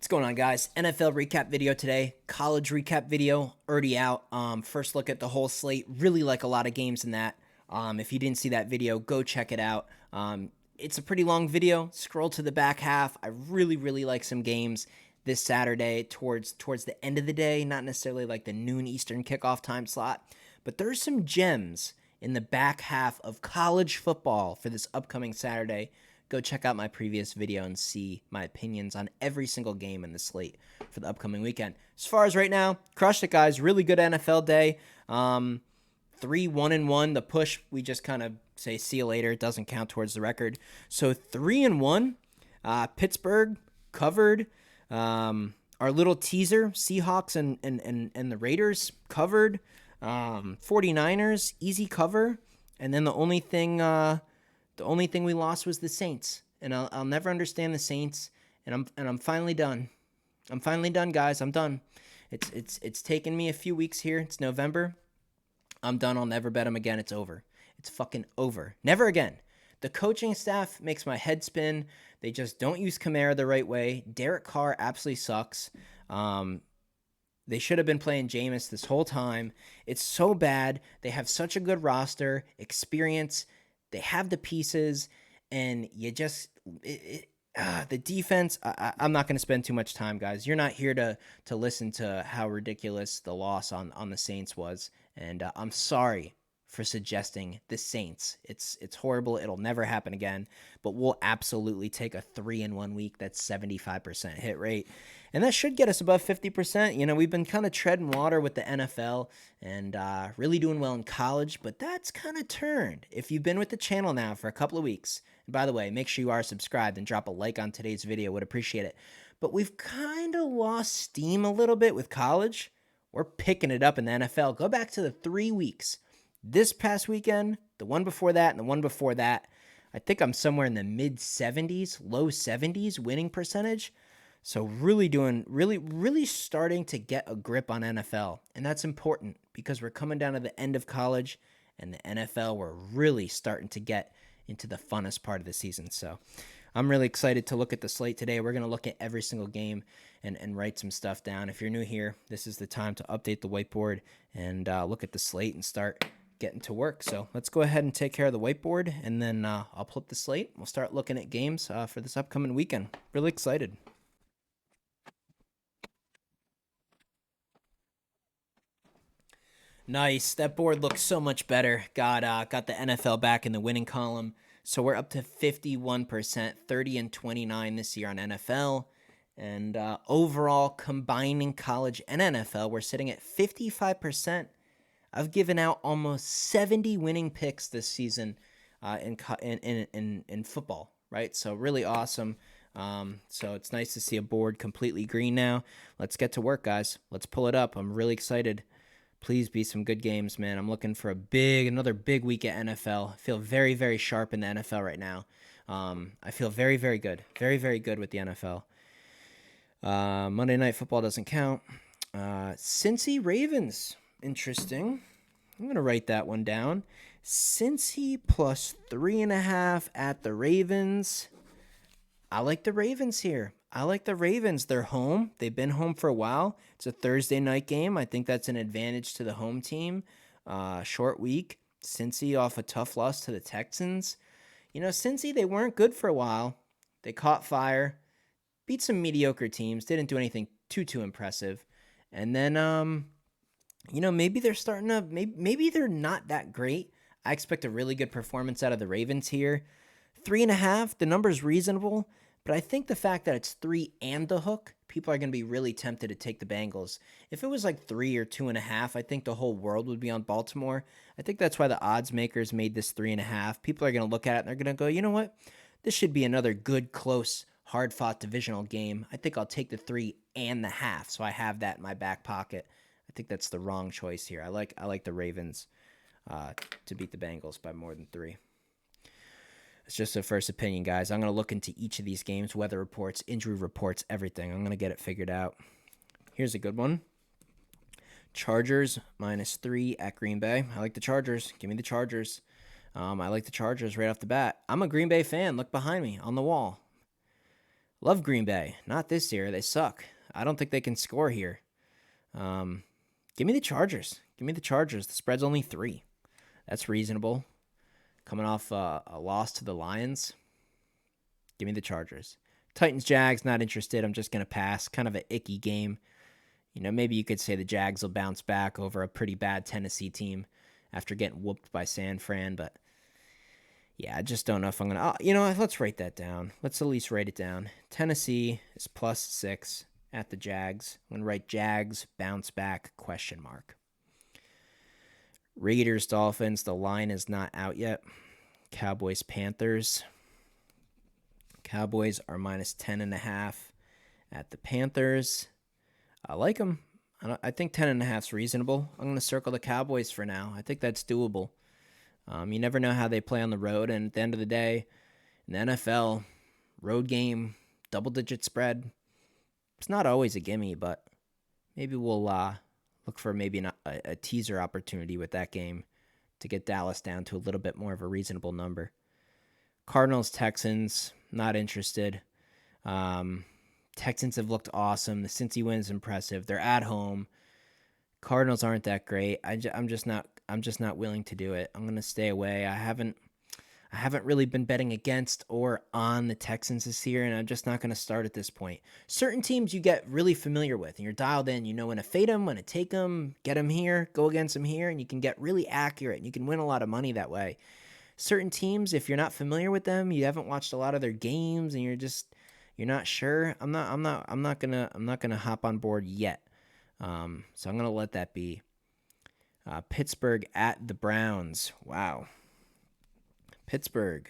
What's going on, guys? NFL recap video today. College recap video already out. First look at the whole slate. Really like a lot of games in that. If you didn't see that video, go check it out. It's a pretty long video. Scroll to the back half. I really like some games this Saturday towards the end of the day. Not necessarily like the noon Eastern kickoff time slot, but there's some gems in the back half of college football for this upcoming Saturday. Go check out my previous video and see my opinions on every single game in the slate for the upcoming weekend. As far as right now, crushed it, guys. Really good NFL day. 3-1-1. The push, we just kind of say see you later. It doesn't count towards the record. So 3-1. Pittsburgh covered. Our little teaser, Seahawks and the Raiders covered. 49ers, easy cover. And then the only thing we lost was the Saints, and I'll never understand the Saints. And I'm finally done. I'm finally done, guys. I'm done. It's taken me a few weeks here. It's November. I'm done. I'll never bet them again. It's over. It's fucking over. Never again. The coaching staff makes my head spin. They just don't use Kamara the right way. Derek Carr absolutely sucks. They should have been playing Jameis this whole time. It's so bad. They have such a good roster, experience. They have the pieces, and you just the defense. I'm not going to spend too much time, guys. You're not here to listen to how ridiculous the loss on the Saints was, and I'm sorry for suggesting the Saints. It's horrible. It'll never happen again. But we'll absolutely take a 3-1 week. That's 75% hit rate. And that should get us above 50%. You know, we've been kind of treading water with the NFL and really doing well in college, but that's kind of turned. If you've been with the channel now for a couple of weeks, and by the way, make sure you are subscribed and drop a like on today's video. Would appreciate it. But we've kind of lost steam a little bit with college. We're picking it up in the NFL. Go back to the 3 weeks. This past weekend, the one before that, and the one before that, I think I'm somewhere in the mid-70s, low 70s winning percentage. So really starting to get a grip on NFL. And that's important because we're coming down to the end of college, and the NFL, we're really starting to get into the funnest part of the season. So I'm really excited to look at the slate today. We're going to look at every single game and write some stuff down. If you're new here, this is the time to update the whiteboard and look at the slate and start getting to work. So let's go ahead and take care of the whiteboard, and then I'll pull up the slate. We'll start looking at games for this upcoming weekend. Really excited. Nice. That board looks so much better. Got the NFL back in the winning column. So we're up to 51%, 30-29 this year on NFL. And overall, combining college and NFL, we're sitting at 55%. I've given out almost 70 winning picks this season in football, right? So really awesome. So it's nice to see a board completely green now. Let's get to work, guys. Let's pull it up. I'm really excited. Please be some good games, man. I'm looking for another big week at NFL. I feel very sharp in the NFL right now. I feel very good. Very good with the NFL. Monday Night Football doesn't count. Cincy Ravens. Interesting. I'm going to write that one down. Cincy plus 3.5 at the Ravens. I like the Ravens here. I like the Ravens. They're home. They've been home for a while. It's a Thursday night game. I think that's an advantage to the home team. Short week. Cincy off a tough loss to the Texans. You know, Cincy, they weren't good for a while. They caught fire. Beat some mediocre teams. Didn't do anything too impressive. And then, you know, maybe they're starting to, maybe they're not that great. I expect a really good performance out of the Ravens here. 3.5, the number's reasonable, but I think the fact that it's 3 and the hook, people are going to be really tempted to take the Bengals. If it was like 3 or 2.5, I think the whole world would be on Baltimore. I think that's why the odds makers made this 3.5. People are going to look at it and they're going to go, you know what? This should be another good, close, hard-fought divisional game. I think I'll take the 3.5, so I have that in my back pocket. I think that's the wrong choice here. I like the Ravens to beat the Bengals by more than 3. It's just a first opinion, guys. I'm going to look into each of these games, weather reports, injury reports, everything. I'm going to get it figured out. Here's a good one. Chargers -3 at Green Bay. I like the Chargers. Give me the Chargers. I like the Chargers right off the bat. I'm a Green Bay fan. Look behind me on the wall. Love Green Bay. Not this year. They suck. I don't think they can score here. Um, Give me the Chargers. Give me the Chargers. The spread's only 3. That's reasonable. Coming off a loss to the Lions. Give me the Chargers. Titans, Jags, not interested. I'm just going to pass. Kind of an icky game. Maybe you could say the Jags will bounce back over a pretty bad Tennessee team after getting whooped by San Fran. But, yeah, I just don't know if I'm going to... let's write that down. Let's at least write it down. Tennessee is +6 at the Jags. I'm going to write Jags, bounce back, ? Raiders, Dolphins, the line is not out yet. Cowboys, Panthers. Cowboys are -10.5 at the Panthers. I like them. I think 10.5 is reasonable. I'm going to circle the Cowboys for now. I think that's doable. You never know how they play on the road, and at the end of the day, in the NFL, road game, double-digit spread, it's not always a gimme, but maybe we'll look for maybe a teaser opportunity with that game to get Dallas down to a little bit more of a reasonable number. Cardinals, Texans, not interested. Texans have looked awesome. The Cincy win is impressive. They're at home. Cardinals aren't that great. I'm just not willing to do it. I'm going to stay away. I haven't really been betting against or on the Texans this year, and I'm just not going to start at this point. Certain teams you get really familiar with, and you're dialed in. You know when to fade them, when to take them, get them here, go against them here, and you can get really accurate, and you can win a lot of money that way. Certain teams, if you're not familiar with them, you haven't watched a lot of their games, and you're not sure. I'm not gonna hop on board yet. So I'm gonna let that be. Pittsburgh at the Browns. Wow. Pittsburgh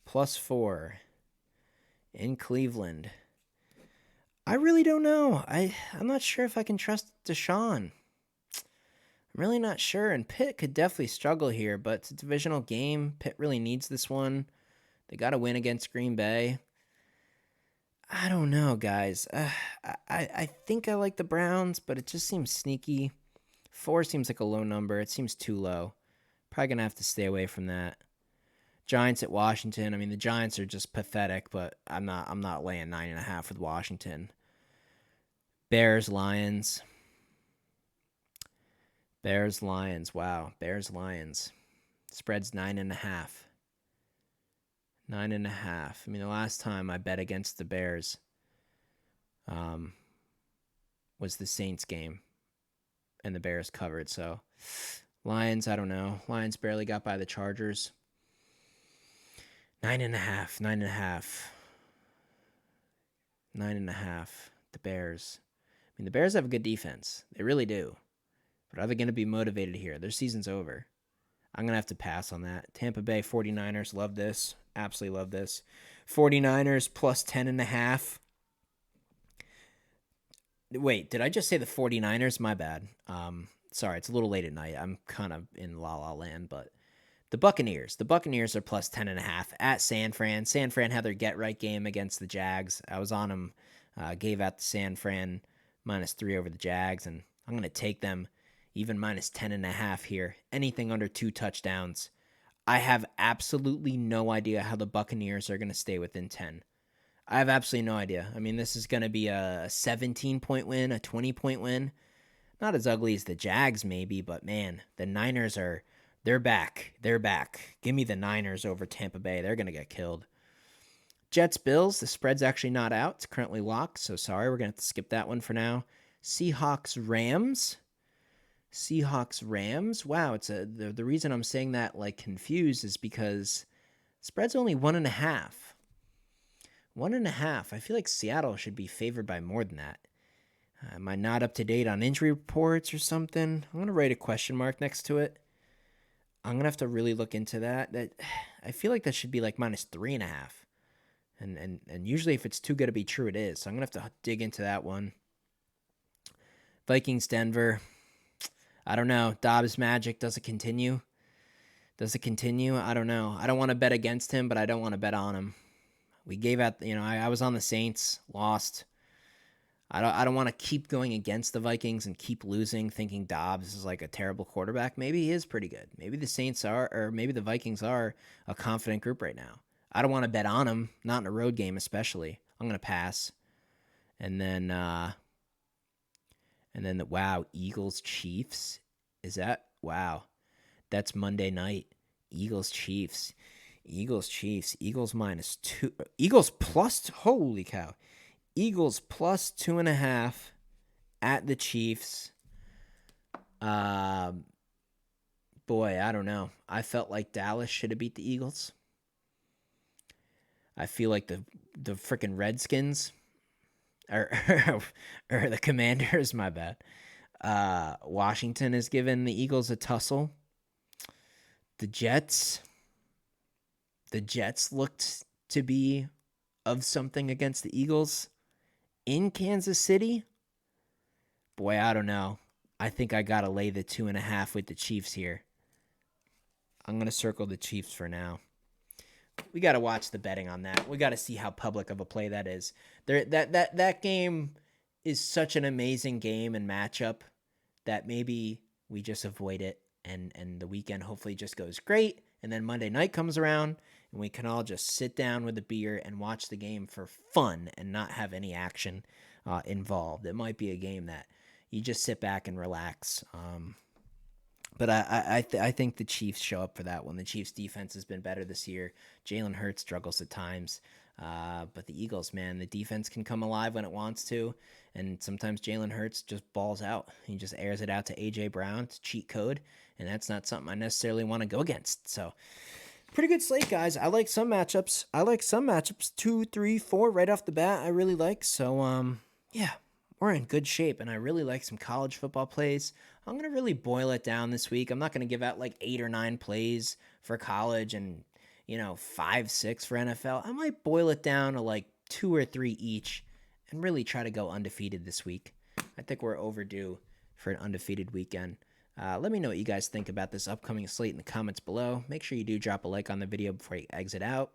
+4 in Cleveland. I really don't know. I'm not sure if I can trust Deshaun. I'm really not sure, and Pitt could definitely struggle here, but it's a divisional game. Pitt really needs this one. They got to win against Green Bay. I don't know, guys. I think I like the Browns, but it just seems sneaky. 4 seems like a low number. It seems too low. Probably going to have to stay away from that. Giants at Washington. I mean, the Giants are just pathetic, but I'm not laying 9.5 with Washington. Bears, Lions. Bears, Lions. Wow. Bears, Lions. Spread's 9.5. 9.5. I mean, the last time I bet against the Bears was the Saints game, and the Bears covered. So, Lions, I don't know. Lions barely got by the Chargers. 9.5. 9.5. 9.5. The Bears. I mean, the Bears have a good defense. They really do. But are they going to be motivated here? Their season's over. I'm going to have to pass on that. Tampa Bay 49ers, love this. Absolutely love this. 49ers +10.5. Wait, did I just say the 49ers? My bad. Sorry, it's a little late at night. I'm kind of in La La Land, but the Buccaneers. The Buccaneers are +10.5 at San Fran. San Fran had their get-right game against the Jags. I was on them. Gave out the San Fran -3 over the Jags, and I'm going to take them even -10.5 here. Anything under 2 touchdowns. I have absolutely no idea how the Buccaneers are going to stay within 10. I have absolutely no idea. I mean, this is going to be a 17-point win, a 20-point win. Not as ugly as the Jags, maybe, but man, the Niners they're back. They're back. Give me the Niners over Tampa Bay. They're going to get killed. Jets, Bills, the spread's actually not out. It's currently locked, so sorry, we're going to have to skip that one for now. Seahawks, Rams. Seahawks, Rams. Wow, it's the reason I'm saying that like confused is because spread's only 1.5. 1.5. I feel like Seattle should be favored by more than that. Am I not up to date on injury reports or something? I'm gonna write a question mark next to it. I'm gonna have to really look into that. I feel like that should be like -3.5. And usually if it's too good to be true, it is. So I'm gonna have to dig into that one. Vikings, Denver. I don't know. Dobbs magic, does it continue? Does it continue? I don't know. I don't want to bet against him, but I don't want to bet on him. We gave out, I was on the Saints, lost. I don't want to keep going against the Vikings and keep losing, thinking Dobbs is like a terrible quarterback. Maybe he is pretty good. Maybe the Saints are, or maybe the Vikings are a confident group right now. I don't want to bet on them, not in a road game especially. I'm gonna pass. And then wow, Eagles Chiefs. Is that wow? That's Monday night. Eagles Chiefs. Eagles minus 2. Eagles plus. Holy cow. Eagles plus 2.5 at the Chiefs. Boy, I don't know. I felt like Dallas should have beat the Eagles. I feel like the freaking Redskins or the Commanders, my bad. Washington has given the Eagles a tussle. The Jets looked to be of something against the Eagles in Kansas City. Boy, I don't know. I think I got to lay the 2.5 with the Chiefs here. I'm going to circle the Chiefs for now. We got to watch the betting on that. We got to see how public of a play that is. That game is such an amazing game and matchup that maybe we just avoid it and the weekend hopefully just goes great. And then Monday night comes around and we can all just sit down with a beer and watch the game for fun and not have any action involved. It might be a game that you just sit back and relax. But I think the Chiefs show up for that one. The Chiefs' defense has been better this year. Jalen Hurts struggles at times. But the Eagles, man, the defense can come alive when it wants to. And sometimes Jalen Hurts just balls out. He just airs it out to A.J. Brown. It's cheat code. And that's not something I necessarily want to go against. So pretty good slate, guys. I like some matchups. 2, 3, 4 right off the bat I really like. So, yeah. We're in good shape, and I really like some college football plays. I'm going to really boil it down this week. I'm not going to give out like 8 or 9 plays for college and, 5, 6 for NFL. I might boil it down to like 2 or 3 each and really try to go undefeated this week. I think we're overdue for an undefeated weekend. Let me know what you guys think about this upcoming slate in the comments below. Make sure you do drop a like on the video before you exit out.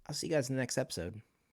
I'll see you guys in the next episode.